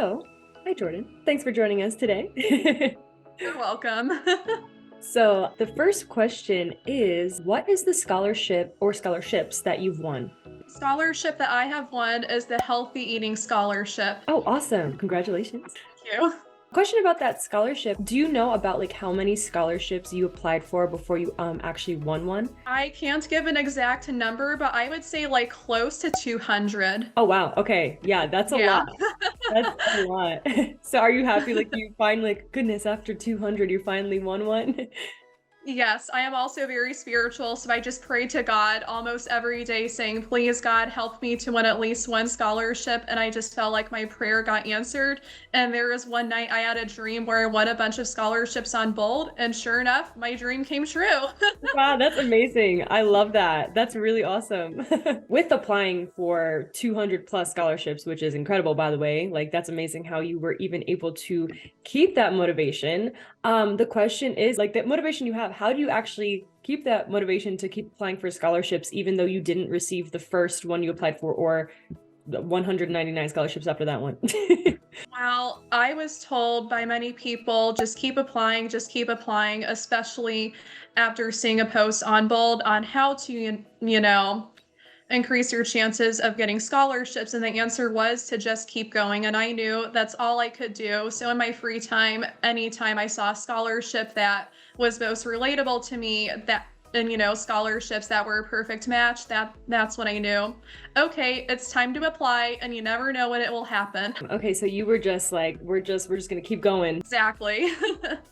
So, hi Jordan. Thanks for joining us today. You're welcome. So, the first question is, what is the scholarship or scholarships that you've won? Scholarship that I have won is the Healthy Eating Scholarship. Oh, awesome. Congratulations. Thank you. Question about that scholarship. Do you know about like how many scholarships you applied for before you actually won one? I can't give an exact number, but I would say like close to 200. Oh, wow. Okay. Yeah, that's a Yeah. lot. That's a lot. So are you happy like you finally like goodness after 200 you finally won one? Yes, I am also very spiritual, so I just pray to God almost every day saying, please, God, help me to win at least one scholarship. And I just felt like my prayer got answered. And there was one night I had a dream where I won a bunch of scholarships on Bold, and sure enough, my dream came true. Wow, that's amazing. I love that. That's really awesome. With applying for 200 plus scholarships, which is incredible, by the way, like that's amazing how you were even able to keep that motivation. The question is like that motivation you have, how do you actually keep that motivation to keep applying for scholarships, even though you didn't receive the first one you applied for or the 199 scholarships after that one? Well, I was told by many people, just keep applying, especially after seeing a post on Bold on how to, increase your chances of getting scholarships. And the answer was to just keep going. And I knew that's all I could do. So in my free time, anytime I saw a scholarship that was most relatable to me, scholarships that were a perfect match, that's when I knew, okay, it's time to apply, and you never know when it will happen. Okay, so you were just like, we're just gonna keep going. Exactly.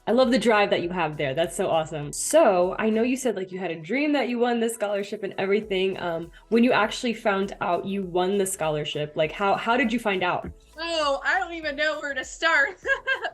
I love the drive that you have there. That's so awesome. So I know you said like you had a dream that you won this scholarship and everything. When you actually found out you won the scholarship, like how did you find out? Oh, I don't even know where to start.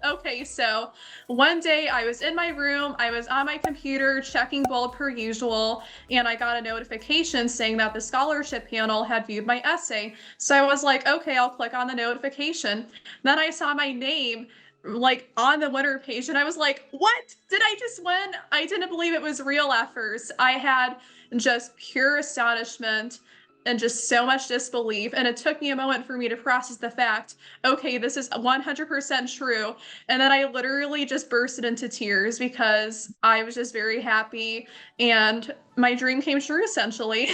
Okay, so one day I was in my room, I was on my computer checking Bold per usual, and I got a notification saying that the scholarship panel had viewed my essay. So I was like, okay, I'll click on the notification. Then I saw my name like on the winner page, and I was like, what? Did I just win? I didn't believe it was real at first. I had just pure astonishment and just so much disbelief. And it took me a moment for me to process the fact, okay, this is 100% true. And then I literally just bursted into tears because I was just very happy and my dream came true essentially.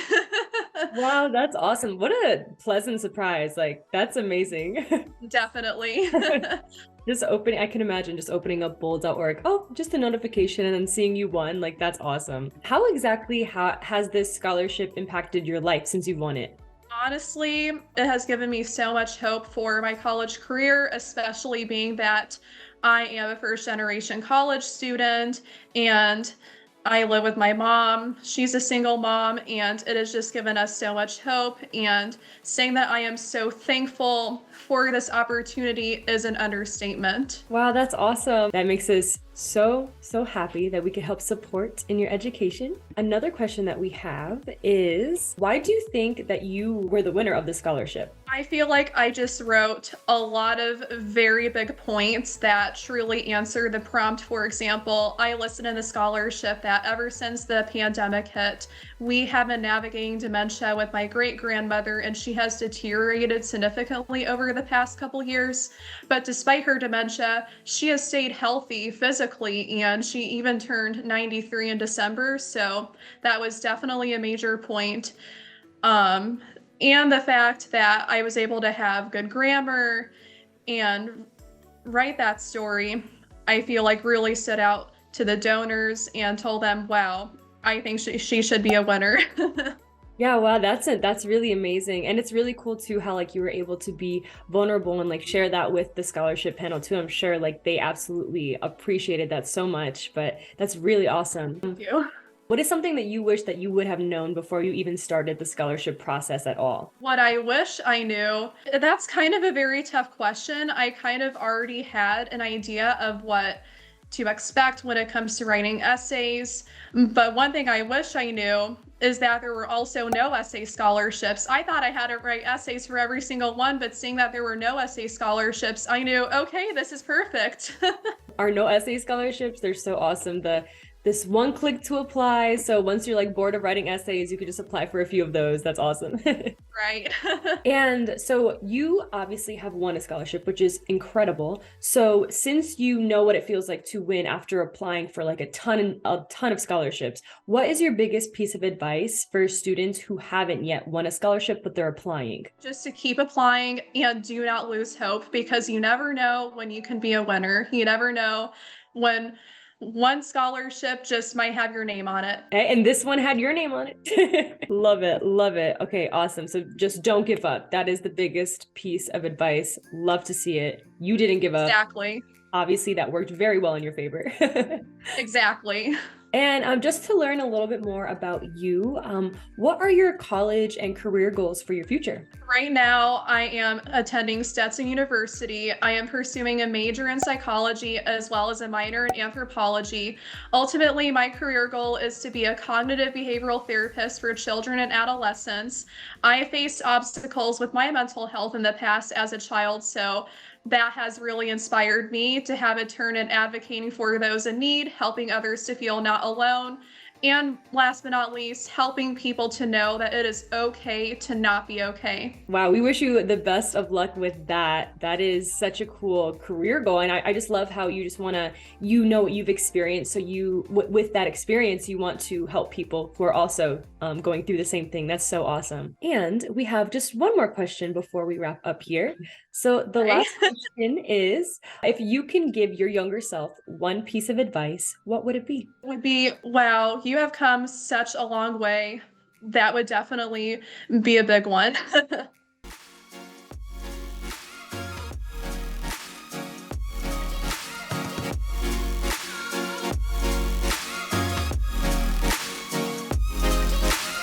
Wow, that's awesome. What a pleasant surprise. Like that's amazing. Definitely. Just opening, I can imagine just opening up Bold.org. Oh, just a notification and then seeing you won. Like that's awesome. How exactly has this scholarship impacted your life since you won it? Honestly, it has given me so much hope for my college career, especially being that I am a first generation college student and I live with my mom. She's a single mom, and it has just given us so much hope. And saying that I am so thankful for this opportunity is an understatement. Wow, that's awesome. That makes us so happy that we can help support in your education. Another question that we have is, why do you think that you were the winner of the scholarship? I feel like I just wrote a lot of very big points that truly answer the prompt. For example, I listed in the scholarship that ever since the pandemic hit, we have been navigating dementia with my great grandmother, and she has deteriorated significantly over the past couple years. But despite her dementia, she has stayed healthy physically, and she even turned 93 in December. So that was definitely a major point. And the fact that I was able to have good grammar and write that story, I feel like really stood out to the donors and told them, wow, I think she should be a winner. Yeah, wow, that's really amazing. And it's really cool too how like you were able to be vulnerable and like share that with the scholarship panel too. I'm sure like they absolutely appreciated that so much, but that's really awesome. Thank you. What is something that you wish that you would have known before you even started the scholarship process at all? What I wish I knew, that's kind of a very tough question. I kind of already had an idea of what to expect when it comes to writing essays. But one thing I wish I knew is that there were also no essay scholarships. I thought I had to write essays for every single one, but seeing that there were no essay scholarships, I knew, okay, this is perfect. Our no essay scholarships, they're so awesome. this one click to apply. So once you're like bored of writing essays, you could just apply for a few of those. That's awesome. Right. And so you obviously have won a scholarship, which is incredible. So since you know what it feels like to win after applying for like a ton of scholarships, what is your biggest piece of advice for students who haven't yet won a scholarship, but they're applying? Just to keep applying and do not lose hope, because you never know when you can be a winner. You never know when one scholarship just might have your name on it. And this one had your name on it. Love it. Love it. Okay, awesome. So just don't give up. That is the biggest piece of advice. Love to see it. You didn't give up. Exactly. Obviously, that worked very well in your favor. Exactly. And just to learn a little bit more about you, what are your college and career goals for your future? Right now, I am attending Stetson University. I am pursuing a major in psychology as well as a minor in anthropology. Ultimately, my career goal is to be a cognitive behavioral therapist for children and adolescents. I faced obstacles with my mental health in the past as a child, so that has really inspired me to have a turn in advocating for those in need, helping others to feel not alone, and last but not least, helping people to know that it is okay to not be okay. Wow, we wish you the best of luck with that. That is such a cool career goal. And I just love how you just want to, you know what you've experienced. So you, with that experience, you want to help people who are also going through the same thing. That's so awesome. And we have just one more question before we wrap up here. So the last question is, if you can give your younger self one piece of advice, what would it be? Would be, wow, you have come such a long way. That would definitely be a big one.